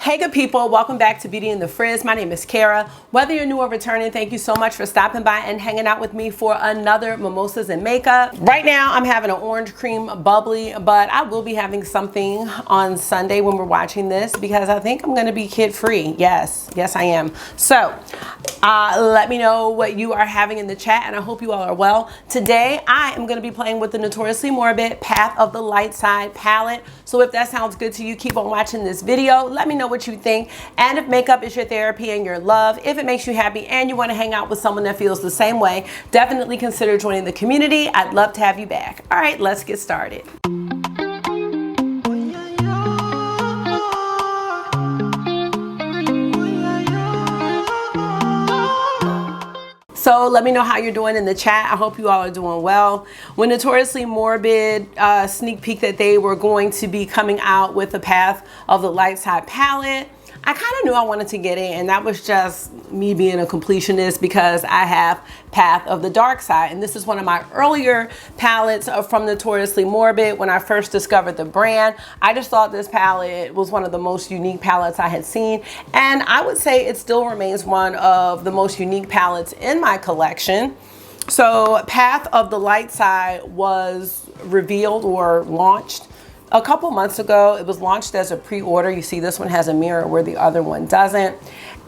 Hey good people, welcome back to Beauty in the Frizz. My name is Cara. Whether you're new or returning, thank you so much for stopping by and hanging out with me for another Mimosas and Makeup. Right now I'm having an orange cream bubbly, but I will be having something on Sunday when we're watching this because I think I'm gonna be kid free. Yes, I am. So let me know what you are having in the chat and I hope you all are well. Today I am gonna be playing with the Notoriously Morbid Path of the Light Side palette. So if that sounds good to you, keep on watching this video. Let me know what you think, and if makeup is your therapy and your love, if it makes you happy and you want to hang out with someone that feels the same way, definitely consider joining the community. I'd love to have you back. All right, let's get started. So let me know how you're doing in the chat. I hope you all are doing well. When Notoriously Morbid sneak peek that they were going to be coming out with the Path of the Light Side palette, I kind of knew I wanted to get it, and that was just me being a completionist because I have Path of the Dark Side, and this is one of my earlier palettes from Notoriously Morbid. When I first discovered the brand, I just thought this palette was one of the most unique palettes I had seen, and I would say it still remains one of the most unique palettes in my collection. So Path of the Light Side was revealed or launched a couple months ago. It was launched as a pre-order. You see this one has a mirror where the other one doesn't.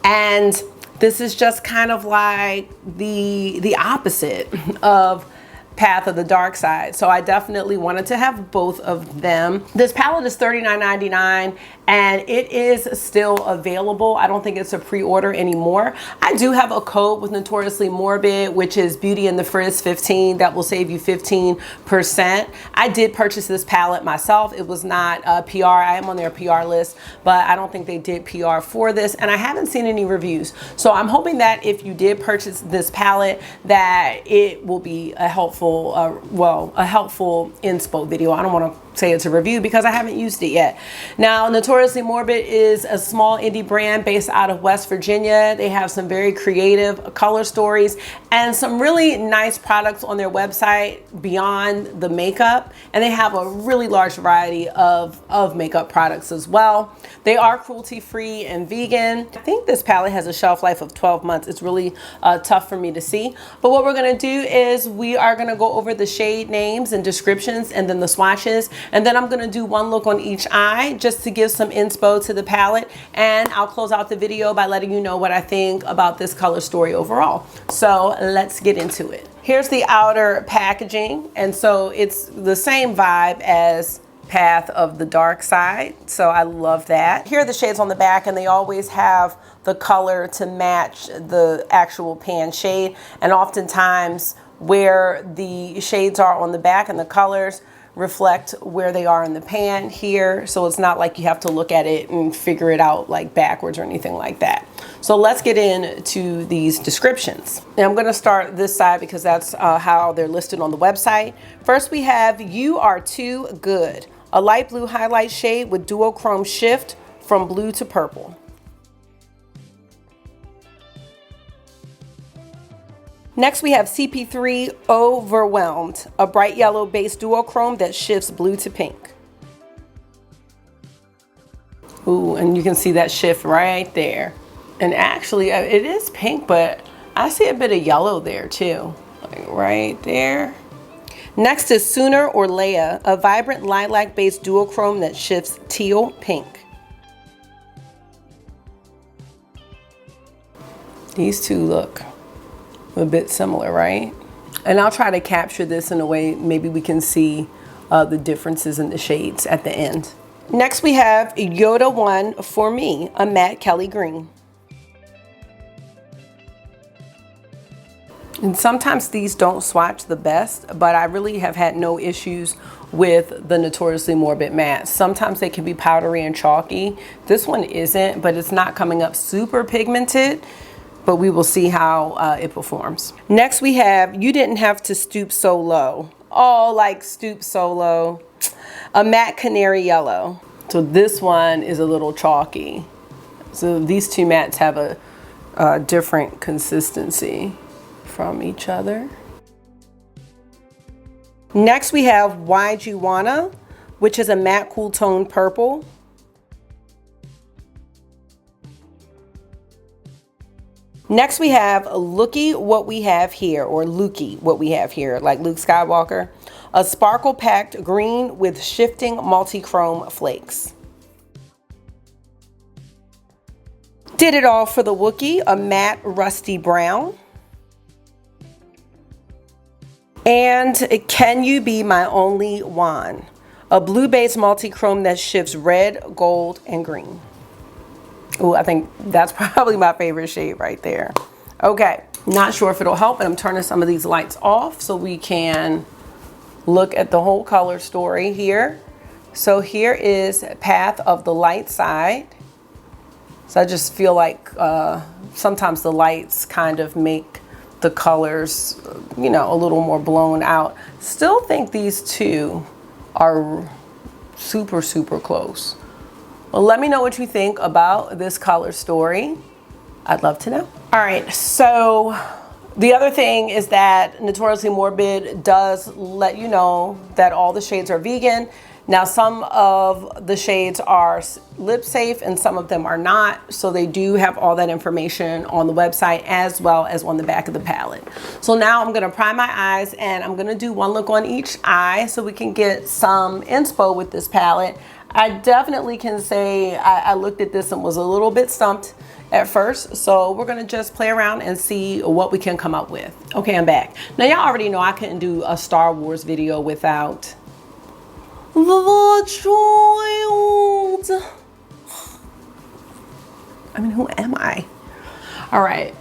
And this is just kind of like the opposite of Path of the Dark Side. So I definitely wanted to have both of them. This palette is $39.99 and it is still available. I don't think it's a pre-order anymore. I do have a code with Notoriously Morbid, which is Beauty in the Frizz 15. That will save you 15%. I did purchase this palette myself. It was not a PR. I am on their PR list, but I don't think they did PR for this, and I haven't seen any reviews. So I'm hoping that if you did purchase this palette, that it will be a helpful a helpful inspo video. I don't want to say it's a review because I haven't used it yet. Now, Notoriously Morbid is a small indie brand based out of West Virginia. They have some very creative color stories and some really nice products on their website beyond the makeup, and they have a really large variety of makeup products as well. They are cruelty free and vegan. I think this palette has a shelf life of 12 months. It's really tough for me to see, but what we're going to do is we are going to go over the shade names and descriptions and then the swatches, and then I'm going to do one look on each eye just to give some inspo to the palette, and I'll close out the video by letting you know what I think about this color story overall. So let's get into it. Here's the outer packaging, and so it's the same vibe as Path of the Dark Side, so I love that. Here are the shades on the back, and they always have the color to match the actual pan shade, and oftentimes where the shades are on the back and the colors reflect where they are in the pan here, so it's not like you have to look at it and figure it out like backwards or anything like that. So let's get into these descriptions. Now I'm going to start this side because that's how they're listed on the website. First we have You Are Too Good, a light blue highlight shade with duochrome shift from blue to purple. Next we have CP3 Overwhelmed, a bright yellow base duochrome that shifts blue to pink. Ooh, and you can see that shift right there. And actually it is pink, but I see a bit of yellow there too, like right there. Next is Sooner or Leia, a vibrant lilac based duochrome that shifts teal pink. These two look a bit similar, right? And I'll try to capture this in a way maybe we can see the differences in the shades at the end. Next we have Yoda One For Me, a matte Kelly green. And sometimes these don't swatch the best, but I really have had no issues with the Notoriously Morbid mattes. Sometimes they can be powdery and chalky. This one isn't, but it's not coming up super pigmented, but we will see how it performs. Next we have You Didn't Have to Stoop So Low. Oh, like Stoop So Low. A matte canary yellow. So this one is a little chalky. So these two mattes have a different consistency from each other. Next we have Why'd You Wanna, which is a matte cool tone purple. Next we have Looky What We Have Here, or Looky What We Have Here, like Luke Skywalker. A sparkle packed green with shifting multi-chrome flakes. Did It All for the Wookiee, a matte rusty brown. And Can You Be My Only One, a blue base multi-chrome that shifts red, gold, and green. Ooh, I think that's probably my favorite shade right there. Okay, not sure if it'll help, but I'm turning some of these lights off so we can look at the whole color story here. So here is Path of the Light Side. So I just feel like sometimes the lights kind of make the colors, you know, a little more blown out. Still think these two are super, super close. Well, let me know what you think about this color story. I'd love to know. All right, so the other thing is that Notoriously Morbid does let you know that all the shades are vegan. Now, some of the shades are lip safe and some of them are not. So they do have all that information on the website as well as on the back of the palette. So now I'm gonna prime my eyes and I'm gonna do one look on each eye so we can get some inspo with this palette. I definitely can say I looked at this and was a little bit stumped at first. So we're gonna just play around and see what we can come up with. Okay, I'm back. Now y'all already know I couldn't do a Star Wars video without the child. I mean, who am I? All right,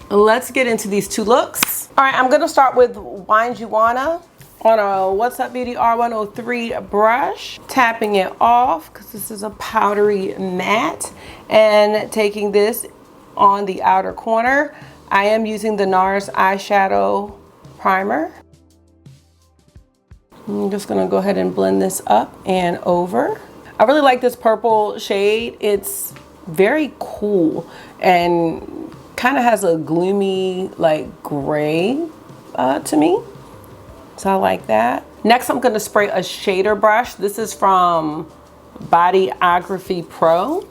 let's get into these two looks. All right, I'm gonna start with Wind You Wanna on a What's Up Beauty R103 brush, tapping it off because this is a powdery matte, and taking this on the outer corner. I am using the NARS eyeshadow primer. I'm just gonna go ahead and blend this up and over. I really like this purple shade. It's very cool and kind of has a gloomy like gray to me. So I like that. Next, I'm gonna spray a shader brush. This is from Bodyography Pro.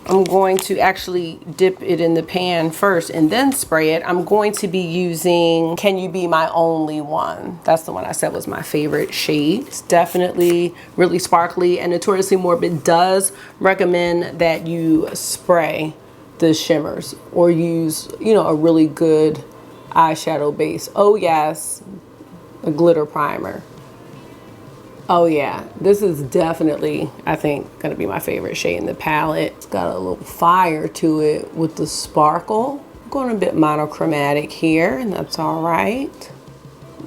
I'm going to actually dip it in the pan first and then spray it. I'm going to be using Can You Be My Only One. That's the one I said was my favorite shade. It's definitely really sparkly, and Notoriously Morbid does recommend that you spray the shimmers or use, you know, a really good eyeshadow base. Oh yes, a glitter primer. Oh yeah, this is definitely, I think, gonna be my favorite shade in the palette. It's got a little fire to it with the sparkle. I'm going a bit monochromatic here, and that's all right.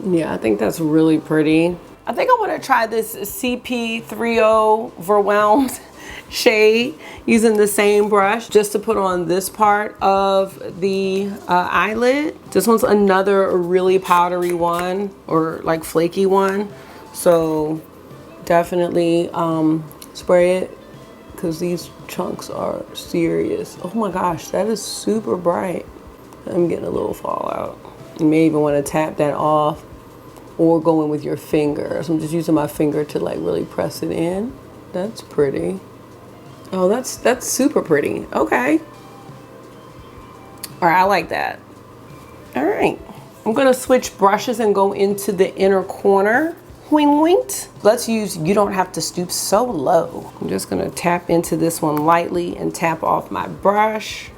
Yeah, I think that's really pretty. I think I wanna try this CP30 Overwhelmed shade using the same brush just to put on this part of the eyelid. This one's another really powdery one, or like flaky one. So definitely spray it because these chunks are serious. Oh my gosh, that is super bright. I'm getting a little fallout. You may even want to tap that off or go in with your finger. So I'm just using my finger to like really press it in. That's pretty. Oh, that's super pretty. Okay. All right, I like that. All right, I'm gonna switch brushes and go into the inner corner. Wing winked. Let's use You Don't Have to Stoop So Low. I'm just gonna tap into this one lightly and tap off my brush.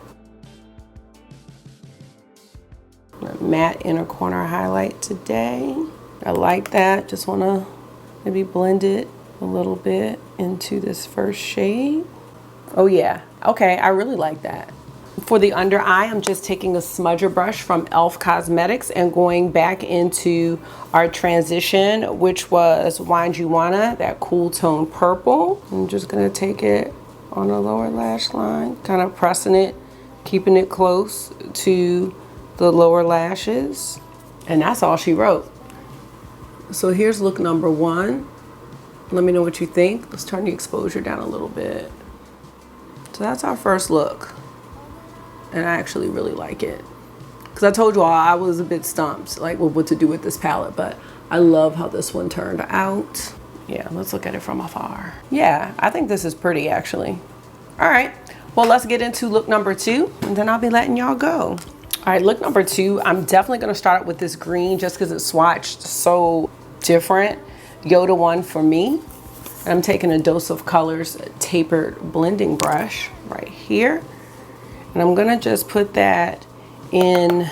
A matte inner corner highlight today. I like that. Just wanna maybe blend it a little bit into this first shade. Oh yeah, okay, I really like that. For the under eye, I'm just taking a smudger brush from e.l.f. Cosmetics and going back into our transition, which was Wind You Wanna, that cool tone purple. I'm just gonna take it on the lower lash line, kind of pressing it, keeping it close to the lower lashes. And that's all she wrote. So here's look number one. Let me know what you think. Let's turn the exposure down a little bit. So that's our first look. And I actually really like it. Because I told you all I was a bit stumped, like with what to do with this palette, but I love how this one turned out. Yeah, let's look at it from afar. Yeah, I think this is pretty actually. All right, Well, let's get into look number 2, and then I'll be letting y'all go. All right, look number 2, I'm definitely gonna start out with this green just because it's swatched so different. Yoda one for me. And I'm taking a Dose of Colors tapered blending brush right here. And I'm gonna just put that in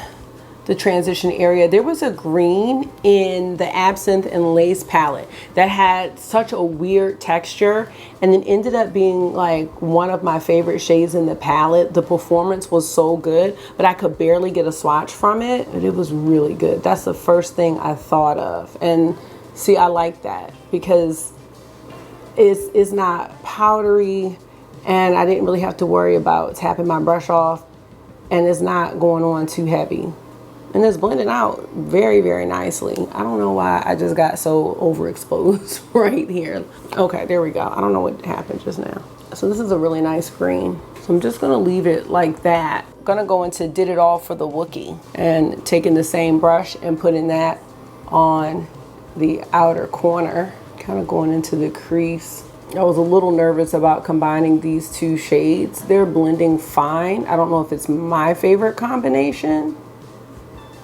the transition area. There was a green in the Absinthe and Lace palette that had such a weird texture and then ended up being like one of my favorite shades in the palette. The performance was so good, but I could barely get a swatch from it, but it was really good. That's the first thing I thought of. And see, I like that because it's not powdery and I didn't really have to worry about tapping my brush off, and it's not going on too heavy. And it's blending out very, very nicely. I don't know why I just got so overexposed right here. Okay, there we go. I don't know what happened just now. So this is a really nice green. So I'm just gonna leave it like that. I'm gonna go into Did It All for the Wookiee and taking the same brush and putting that on the outer corner, kind of going into the crease. I was a little nervous about combining these 2 shades. They're blending fine. I don't know if it's my favorite combination,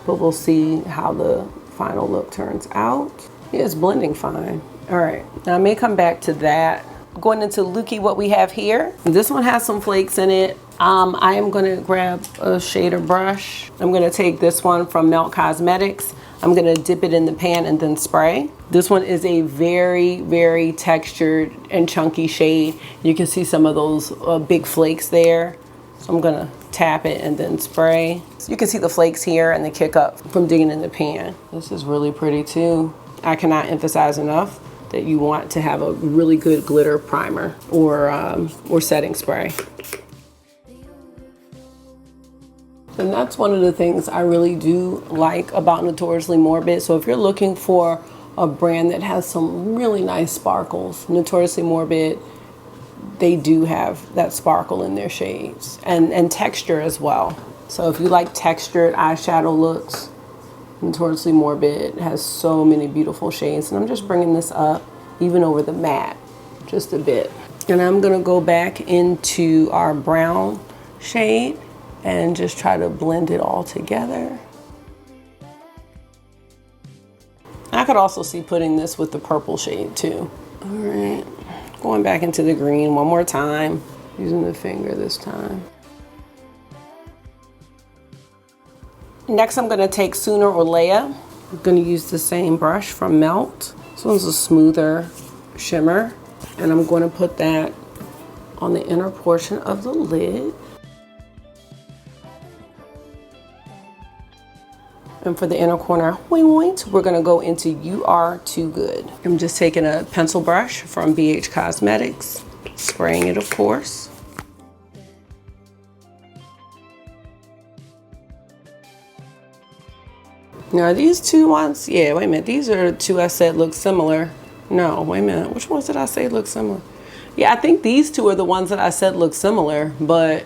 but we'll see how the final look turns out. Yeah, it's blending fine. All right, now I may come back to that. Going into Looky, what we have here. This one has some flakes in it. I am gonna grab a shader brush. I'm gonna take this one from Melt Cosmetics. I'm gonna dip it in the pan and then spray. This one is a very, very textured and chunky shade. You can see some of those big flakes there. So I'm gonna tap it and then spray. So you can see the flakes here and the kick up from digging in the pan. This is really pretty too. I cannot emphasize enough that you want to have a really good glitter primer or setting spray. And that's one of the things I really do like about Notoriously Morbid. So if you're looking for a brand that has some really nice sparkles, Notoriously Morbid, they do have that sparkle in their shades and texture as well. So if you like textured eyeshadow looks, Notoriously Morbid has so many beautiful shades. And I'm just bringing this up even over the matte just a bit. And I'm gonna go back into our brown shade and just try to blend it all together. I could also see putting this with the purple shade too. All right, going back into the green one more time, using the finger this time. Next, I'm gonna take Sooner or Leia. I'm gonna use the same brush from Melt. This one's a smoother shimmer, and I'm gonna put that on the inner portion of the lid. And for the inner corner, we're gonna go into You Are Too Good. I'm just taking a pencil brush from BH Cosmetics, spraying it, of course. Now these 2 ones, yeah, wait a minute, these are 2 I said look similar. No, wait a minute, which ones did I say look similar? Yeah, I think these 2 are the ones that I said look similar, but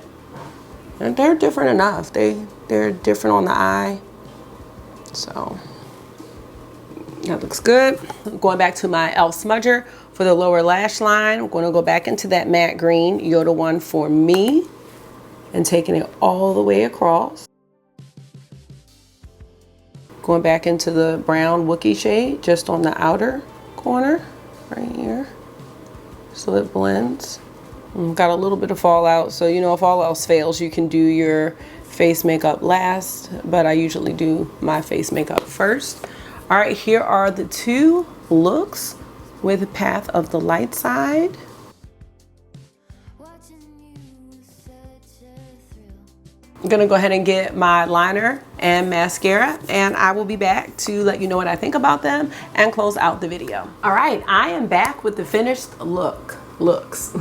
they're different enough. They're different on the eye. So that looks good. Going back to my e.l.f. smudger for the lower lash line. I'm going to go back into that matte green Yoda one for me and taking it all the way across. Going back into the brown Wookiee shade just on the outer corner right here so it blends. Got a little bit of fallout, so you know, if all else fails, you can do your face makeup last, but I usually do my face makeup first. All right, here are the 2 looks with Path of the Light Side. I'm gonna go ahead and get my liner and mascara, and I will be back to let you know what I think about them and close out the video. All right, I am back with the finished looks.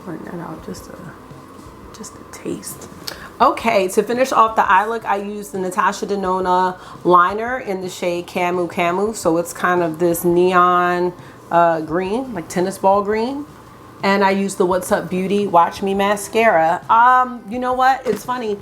Point that out just a taste. Okay, to finish off the eye look, I used the Natasha Denona liner in the shade Camu Camu. So it's kind of this neon green, like tennis ball green. And I used the What's Up Beauty Watch Me mascara. You know what? It's funny.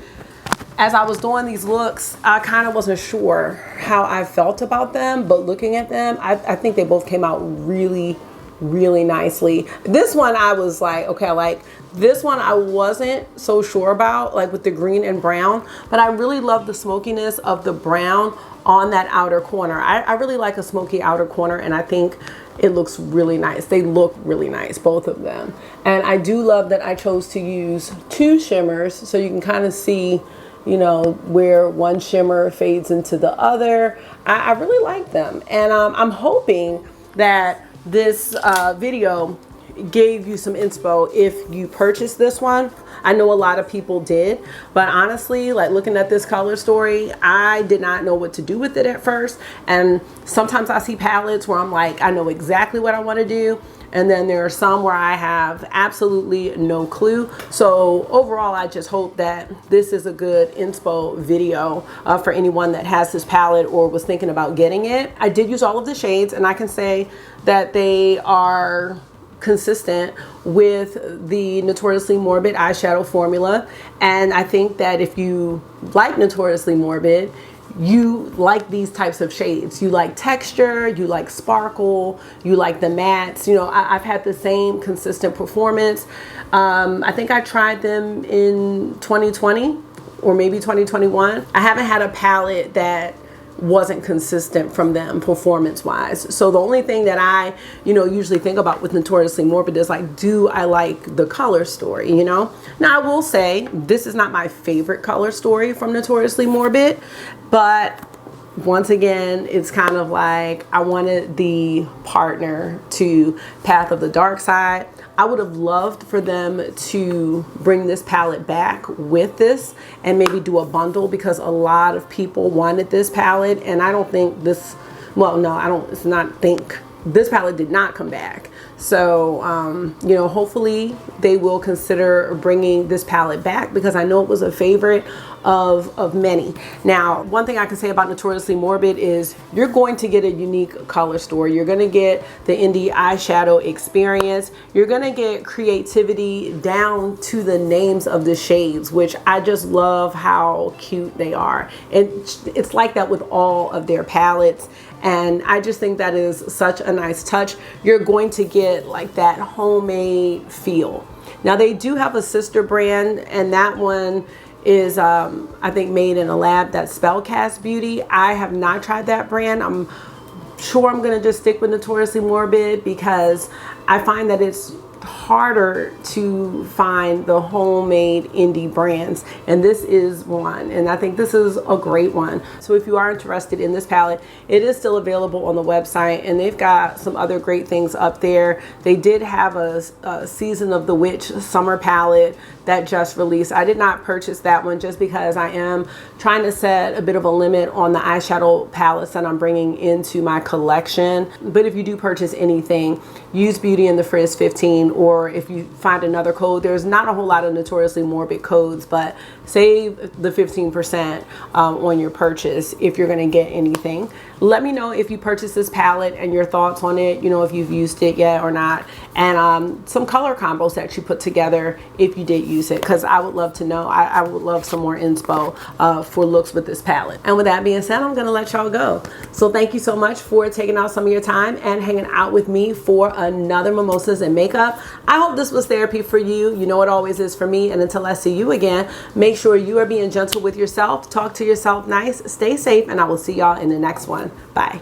as I was doing these looks, I kind of wasn't sure how I felt about them, but looking at them, I think they both came out really, really nicely. This one I was like, okay, like this one I wasn't so sure about, like with the green and brown, but I really love the smokiness of the brown on that outer corner. I really like a smoky outer corner, and I think it looks really nice. They look really nice, both of them. And I do love that I chose to use 2 shimmers, so you can kind of see, you know, where one shimmer fades into the other. I really like them. And I'm hoping that this video gave you some inspo if you purchased this one. I know a lot of people did, but honestly, like looking at this color story, I did not know what to do with it at first. And sometimes I see palettes where I'm like, I know exactly what I want to do. And then there are some where I have absolutely no clue. So overall, I just hope that this is a good inspo video for anyone that has this palette or was thinking about getting it. I did use all of the shades, and I can say that they are consistent with the Notoriously Morbid eyeshadow formula. And I think that if you like Notoriously Morbid, you like these types of shades. You like texture, you like sparkle, you like the mattes. You know, I've had the same consistent performance. I think I tried them in 2020 or maybe 2021. I haven't had a palette that wasn't consistent from them performance wise. So the only thing that I, you know, usually think about with Notoriously Morbid is like, do I like the color story, you know? Now I will say this is not my favorite color story from Notoriously Morbid, but once again, it's kind of like I wanted the partner to Path of the Dark Side. I would have loved for them to bring this palette back with this and maybe do a bundle, because a lot of people wanted this palette, and I don't think this, well, no, I don't, it's not think, this palette did not come back. So, you know, hopefully they will consider bringing this palette back, because I know it was a favorite of many. Now, one thing I can say about Notoriously Morbid is you're going to get a unique color story. You're going to get the indie eyeshadow experience. You're going to get creativity down to the names of the shades, which I just love how cute they are. And it's like that with all of their palettes. And I just think that is such a nice touch. You're going to get like that homemade feel. Now they do have a sister brand, and that one is I think made in a lab, that's Spellcast Beauty. I have not tried that brand. I'm sure I'm gonna just stick with Notoriously Morbid, because I find that it's harder to find the homemade indie brands, and this is one, and I think this is a great one. So if you are interested in this palette, it is still available on the website, and they've got some other great things up there. They did have a Season of the Witch summer palette that just released. I did not purchase that one just because I am trying to set a bit of a limit on the eyeshadow palettes that I'm bringing into my collection. But if you do purchase anything, use Beauty and the Frizz 15, or if you find another code, there's not a whole lot of Notoriously Morbid codes, but save the 15% on your purchase if you're gonna get anything. Let me know if you purchased this palette and your thoughts on it, you know, if you've used it yet or not, and some color combos that you put together if you did use it, because I would love to know. I would love some more inspo for looks with this palette. And with that being said, I'm gonna let y'all go. So thank you so much for taking out some of your time and hanging out with me for another Mimosas and Makeup. I hope this was therapy for you. You know it always is for me. And until I see you again, make sure you are being gentle with yourself. Talk to yourself nice. Stay safe, and I will see y'all in the next one. Bye.